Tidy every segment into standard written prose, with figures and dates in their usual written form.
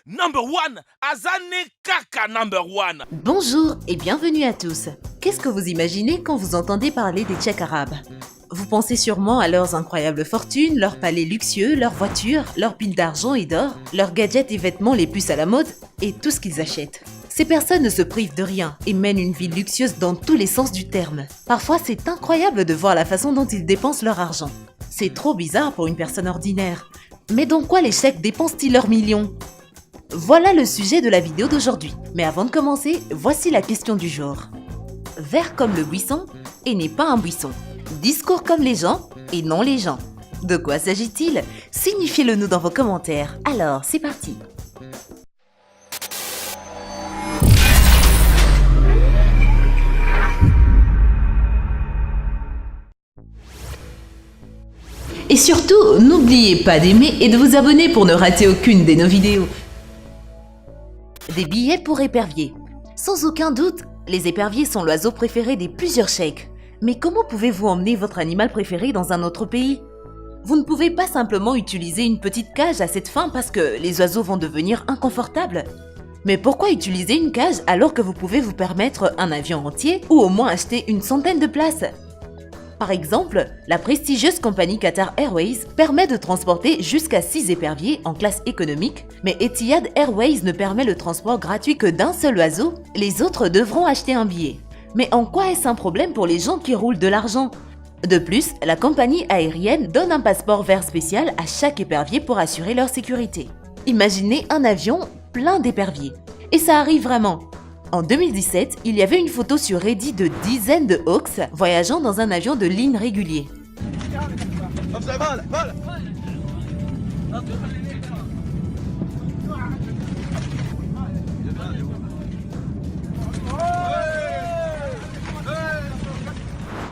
Number one, Azane Kaka number one. Bonjour et bienvenue à tous. Qu'est-ce que vous imaginez quand vous entendez parler des Tchèques arabes? Vous pensez sûrement à leurs incroyables fortunes, leurs palais luxueux, leurs voitures, leurs piles d'argent et d'or, leurs gadgets et vêtements les plus à la mode et tout ce qu'ils achètent. Ces personnes ne se privent de rien et mènent une vie luxueuse dans tous les sens du terme. Parfois, c'est incroyable de voir la façon dont ils dépensent leur argent. C'est trop bizarre pour une personne ordinaire. Mais dans quoi les Tchèques dépensent-ils leurs millions? Voilà le sujet de la vidéo d'aujourd'hui. Mais avant de commencer, voici la question du jour. Vert comme le buisson et n'est pas un buisson. Discours comme les gens et non les gens. De quoi s'agit-il? Signifiez-le nous dans vos commentaires. Alors, c'est parti. Et surtout, n'oubliez pas d'aimer et de vous abonner pour ne rater aucune de nos vidéos. Des billets pour éperviers. Sans aucun doute, les éperviers sont l'oiseau préféré des plusieurs Tchèques. Mais comment pouvez-vous emmener votre animal préféré dans un autre pays? Vous ne pouvez pas simplement utiliser une petite cage à cette fin parce que les oiseaux vont devenir inconfortables. Mais pourquoi utiliser une cage alors que vous pouvez vous permettre un avion entier ou au moins acheter une centaine de places? Par exemple, la prestigieuse compagnie Qatar Airways permet de transporter jusqu'à 6 éperviers en classe économique, mais Etihad Airways ne permet le transport gratuit que d'un seul oiseau, les autres devront acheter un billet. Mais en quoi est-ce un problème pour les gens qui roulent de l'argent? De plus, la compagnie aérienne donne un passeport vert spécial à chaque épervier pour assurer leur sécurité. Imaginez un avion plein d'éperviers. Et ça arrive vraiment. En 2017, il y avait une photo sur Reddit de dizaines de Hawks voyageant dans un avion de ligne régulier.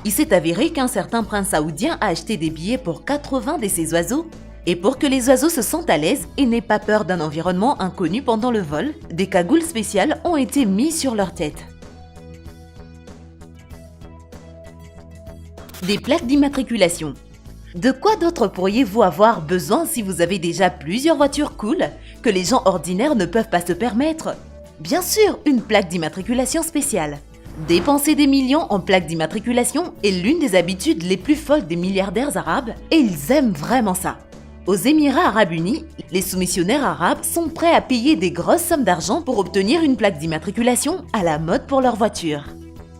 Il s'est avéré qu'un certain prince saoudien a acheté des billets pour 80 de ces oiseaux. Et pour que les oiseaux se sentent à l'aise et n'aient pas peur d'un environnement inconnu pendant le vol, des cagoules spéciales ont été mises sur leur tête. Des plaques d'immatriculation. De quoi d'autre pourriez-vous avoir besoin si vous avez déjà plusieurs voitures cool que les gens ordinaires ne peuvent pas se permettre? Bien sûr, une plaque d'immatriculation spéciale. Dépenser des millions en plaques d'immatriculation est l'une des habitudes les plus folles des milliardaires arabes et ils aiment vraiment ça. Aux Émirats arabes unis, les soumissionnaires arabes sont prêts à payer des grosses sommes d'argent pour obtenir une plaque d'immatriculation à la mode pour leur voiture.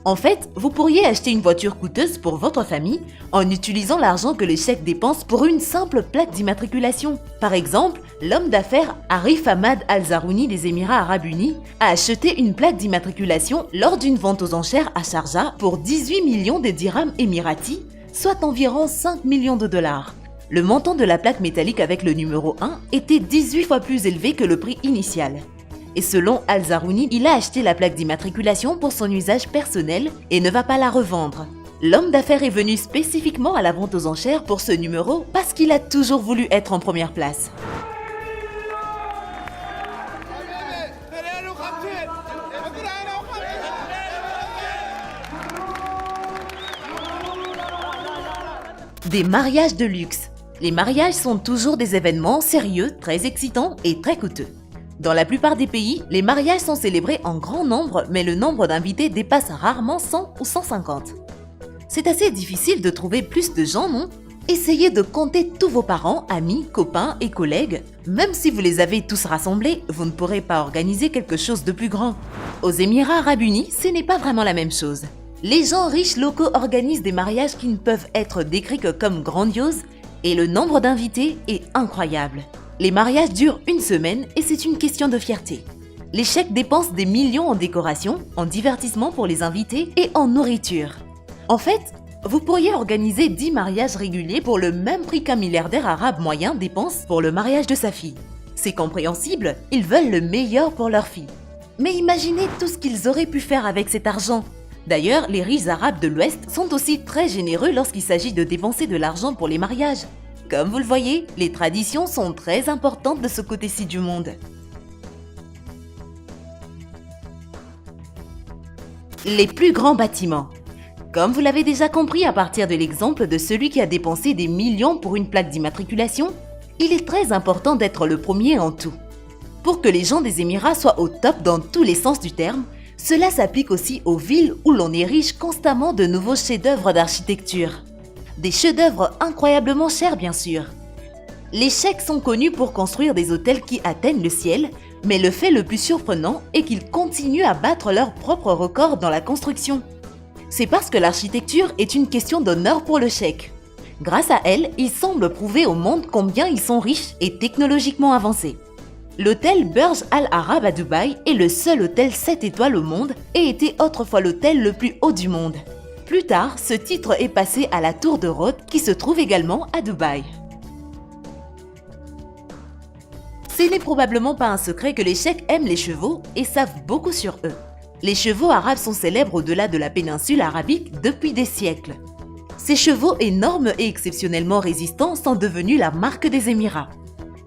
En fait, vous pourriez acheter une voiture coûteuse pour votre famille en utilisant l'argent que les Tchèques dépensent pour une simple plaque d'immatriculation. Par exemple, l'homme d'affaires Arif Ahmad Al-Zarouni des Émirats arabes unis a acheté une plaque d'immatriculation lors d'une vente aux enchères à Sharjah pour 18 millions de dirhams émiratis, soit environ 5 millions de dollars. Le montant de la plaque métallique avec le numéro 1 était 18 fois plus élevé que le prix initial. Et selon Al-Zarouni, il a acheté la plaque d'immatriculation pour son usage personnel et ne va pas la revendre. L'homme d'affaires est venu spécifiquement à la vente aux enchères pour ce numéro parce qu'il a toujours voulu être en première place. Des mariages de luxe. Les mariages sont toujours des événements sérieux, très excitants et très coûteux. Dans la plupart des pays, les mariages sont célébrés en grand nombre, mais le nombre d'invités dépasse rarement 100 ou 150. C'est assez difficile de trouver plus de gens, non? Essayez de compter tous vos parents, amis, copains et collègues. Même si vous les avez tous rassemblés, vous ne pourrez pas organiser quelque chose de plus grand. Aux Émirats arabes unis, ce n'est pas vraiment la même chose. Les gens riches locaux organisent des mariages qui ne peuvent être décrits que comme grandioses, et le nombre d'invités est incroyable. Les mariages durent une semaine et c'est une question de fierté. Les Tchèques dépensent des millions en décoration, en divertissement pour les invités et en nourriture. En fait, vous pourriez organiser 10 mariages réguliers pour le même prix qu'un milliardaire arabe moyen dépense pour le mariage de sa fille. C'est compréhensible, ils veulent le meilleur pour leur fille. Mais imaginez tout ce qu'ils auraient pu faire avec cet argent. D'ailleurs, les riches arabes de l'Ouest sont aussi très généreux lorsqu'il s'agit de dépenser de l'argent pour les mariages. Comme vous le voyez, les traditions sont très importantes de ce côté-ci du monde. Les plus grands bâtiments. Comme vous l'avez déjà compris à partir de l'exemple de celui qui a dépensé des millions pour une plaque d'immatriculation, il est très important d'être le premier en tout. Pour que les gens des Émirats soient au top dans tous les sens du terme, cela s'applique aussi aux villes où l'on érige constamment de nouveaux chefs-d'œuvre d'architecture. Des chefs-d'œuvre incroyablement chers bien sûr. Les Cheikhs sont connus pour construire des hôtels qui atteignent le ciel, mais le fait le plus surprenant est qu'ils continuent à battre leurs propres records dans la construction. C'est parce que l'architecture est une question d'honneur pour le cheikh. Grâce à elle, ils semblent prouver au monde combien ils sont riches et technologiquement avancés. L'hôtel Burj Al Arab à Dubaï est le seul hôtel 7 étoiles au monde et était autrefois l'hôtel le plus haut du monde. Plus tard, ce titre est passé à la Tour de Rhodes qui se trouve également à Dubaï. Ce n'est probablement pas un secret que les Cheikhs aiment les chevaux et savent beaucoup sur eux. Les chevaux arabes sont célèbres au-delà de la péninsule arabique depuis des siècles. Ces chevaux énormes et exceptionnellement résistants sont devenus la marque des Émirats.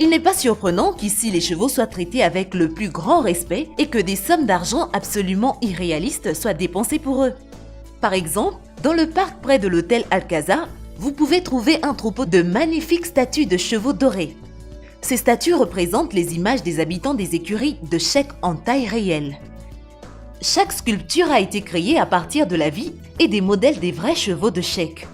Il n'est pas surprenant qu'ici les chevaux soient traités avec le plus grand respect et que des sommes d'argent absolument irréalistes soient dépensées pour eux. Par exemple, dans le parc près de l'hôtel Al-Qaza, vous pouvez trouver un troupeau de magnifiques statues de chevaux dorés. Ces statues représentent les images des habitants des écuries de cheikhs en taille réelle. Chaque sculpture a été créée à partir de la vie et des modèles des vrais chevaux de cheikhs.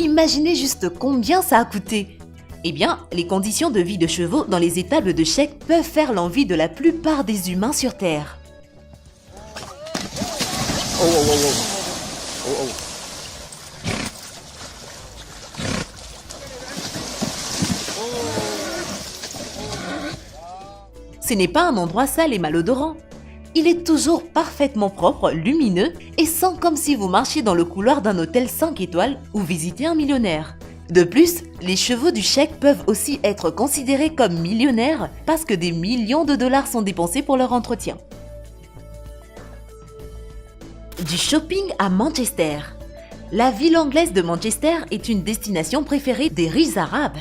Imaginez juste combien ça a coûté. Eh bien, les conditions de vie de chevaux dans les étables de cheikhs peuvent faire l'envie de la plupart des humains sur Terre. Ce n'est pas un endroit sale et malodorant. Il est toujours parfaitement propre, lumineux et sent comme si vous marchiez dans le couloir d'un hôtel 5 étoiles ou visitiez un millionnaire. De plus, les chevaux du cheikh peuvent aussi être considérés comme millionnaires parce que des millions de dollars sont dépensés pour leur entretien. Du shopping à Manchester. La ville anglaise de Manchester est une destination préférée des riches arabes.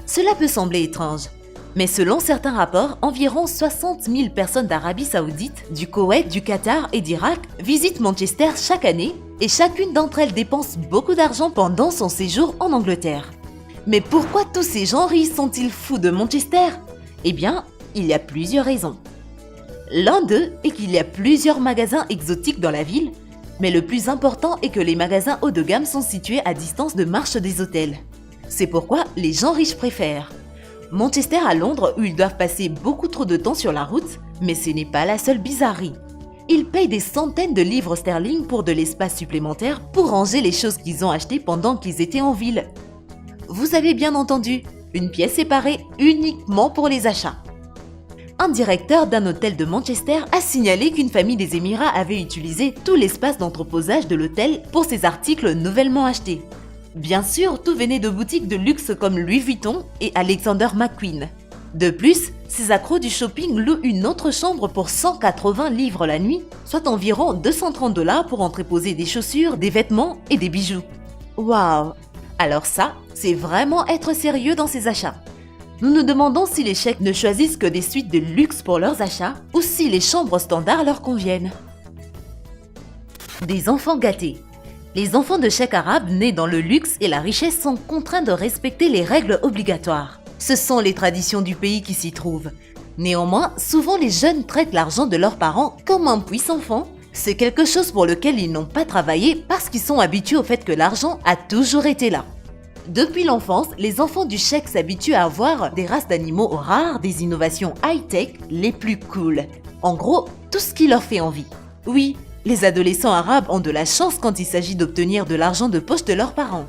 Cela peut sembler étrange, mais selon certains rapports, environ 60 000 personnes d'Arabie Saoudite, du Koweït, du Qatar et d'Irak visitent Manchester chaque année et chacune d'entre elles dépense beaucoup d'argent pendant son séjour en Angleterre. Mais pourquoi tous ces gens riches sont-ils fous de Manchester? Eh bien, il y a plusieurs raisons. L'un d'eux est qu'il y a plusieurs magasins exotiques dans la ville, mais le plus important est que les magasins haut de gamme sont situés à distance de marche des hôtels. C'est pourquoi les gens riches préfèrent. Manchester à Londres où ils doivent passer beaucoup trop de temps sur la route, mais ce n'est pas la seule bizarrerie. Ils payent des centaines de livres sterling pour de l'espace supplémentaire pour ranger les choses qu'ils ont achetées pendant qu'ils étaient en ville. Vous avez bien entendu, une pièce séparée uniquement pour les achats. Un directeur d'un hôtel de Manchester a signalé qu'une famille des Émirats avait utilisé tout l'espace d'entreposage de l'hôtel pour ses articles nouvellement achetés. Bien sûr, tout venait de boutiques de luxe comme Louis Vuitton et Alexander McQueen. De plus, ces accros du shopping louent une autre chambre pour 180 livres la nuit, soit environ 230 $ pour entreposer des chaussures, des vêtements et des bijoux. Waouh! Alors ça, c'est vraiment être sérieux dans ses achats. Nous nous demandons si les cheikhs ne choisissent que des suites de luxe pour leurs achats ou si les chambres standards leur conviennent. Des enfants gâtés. Les enfants de cheikhs arabes nés dans le luxe et la richesse sont contraints de respecter les règles obligatoires. Ce sont les traditions du pays qui s'y trouvent. Néanmoins, souvent les jeunes traitent l'argent de leurs parents comme un puissant fond. C'est quelque chose pour lequel ils n'ont pas travaillé parce qu'ils sont habitués au fait que l'argent a toujours été là. Depuis l'enfance, les enfants du cheikh s'habituent à avoir des races d'animaux rares, des innovations high-tech les plus cool. En gros, tout ce qui leur fait envie. Oui, les adolescents arabes ont de la chance quand il s'agit d'obtenir de l'argent de poche de leurs parents.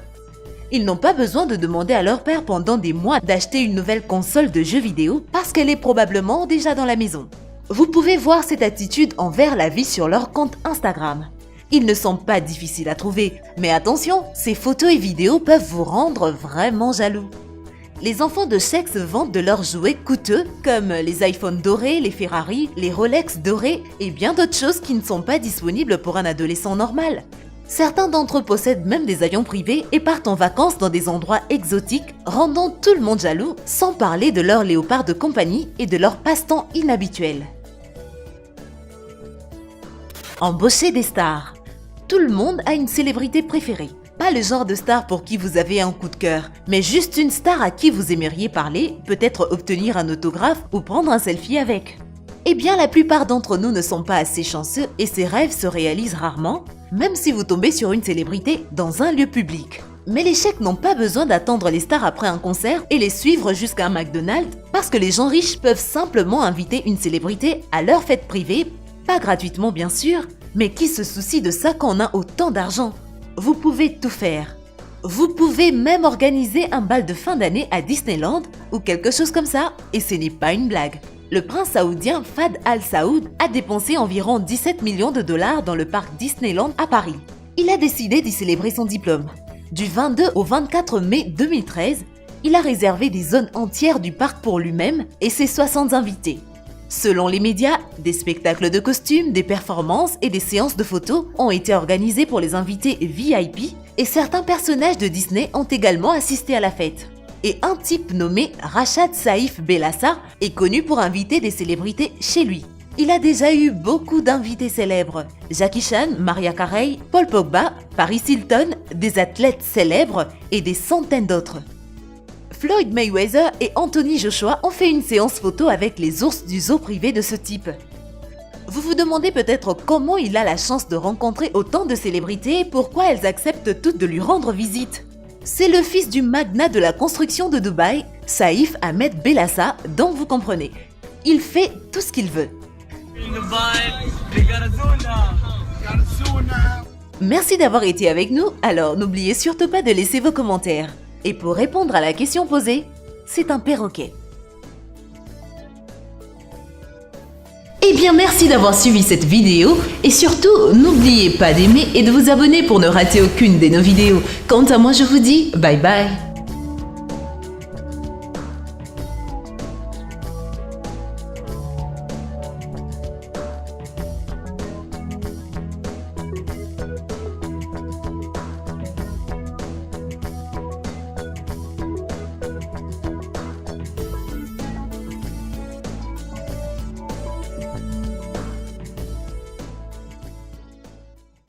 Ils n'ont pas besoin de demander à leur père pendant des mois d'acheter une nouvelle console de jeux vidéo parce qu'elle est probablement déjà dans la maison. Vous pouvez voir cette attitude envers la vie sur leur compte Instagram. Ils ne sont pas difficiles à trouver, mais attention, ces photos et vidéos peuvent vous rendre vraiment jaloux. Les enfants de cheikhs se vantent de leurs jouets coûteux comme les iPhones dorés, les Ferrari, les Rolex dorés et bien d'autres choses qui ne sont pas disponibles pour un adolescent normal. Certains d'entre eux possèdent même des avions privés et partent en vacances dans des endroits exotiques, rendant tout le monde jaloux, sans parler de leurs léopards de compagnie et de leurs passe-temps inhabituels. Embaucher des stars. Tout le monde a une célébrité préférée. Pas le genre de star pour qui vous avez un coup de cœur, mais juste une star à qui vous aimeriez parler, peut-être obtenir un autographe ou prendre un selfie avec. Eh bien, la plupart d'entre nous ne sont pas assez chanceux et ces rêves se réalisent rarement, même si vous tombez sur une célébrité dans un lieu public. Mais les chèques n'ont pas besoin d'attendre les stars après un concert et les suivre jusqu'à un McDonald's parce que les gens riches peuvent simplement inviter une célébrité à leur fête privée, pas gratuitement bien sûr, mais qui se soucie de ça quand on a autant d'argent. Vous pouvez tout faire. Vous pouvez même organiser un bal de fin d'année à Disneyland ou quelque chose comme ça, et ce n'est pas une blague. Le prince saoudien Fahd Al Saoud a dépensé environ 17 millions de dollars dans le parc Disneyland à Paris. Il a décidé d'y célébrer son diplôme. Du 22 au 24 mai 2013, il a réservé des zones entières du parc pour lui-même et ses 60 invités. Selon les médias, des spectacles de costumes, des performances et des séances de photos ont été organisés pour les invités VIP et certains personnages de Disney ont également assisté à la fête. Et un type nommé Rachad Saïf Bellassa est connu pour inviter des célébrités chez lui. Il a déjà eu beaucoup d'invités célèbres. Jackie Chan, Mariah Carey, Paul Pogba, Paris Hilton, des athlètes célèbres et des centaines d'autres. Floyd Mayweather et Anthony Joshua ont fait une séance photo avec les ours du zoo privé de ce type. Vous vous demandez peut-être comment il a la chance de rencontrer autant de célébrités et pourquoi elles acceptent toutes de lui rendre visite. C'est le fils du magnat de la construction de Dubaï, Saïf Ahmed Bellassa, donc vous comprenez. Il fait tout ce qu'il veut. Merci d'avoir été avec nous, alors n'oubliez surtout pas de laisser vos commentaires. Et pour répondre à la question posée, c'est un perroquet. Eh bien, merci d'avoir suivi cette vidéo et surtout, n'oubliez pas d'aimer et de vous abonner pour ne rater aucune de nos vidéos. Quant à moi, je vous dis bye bye.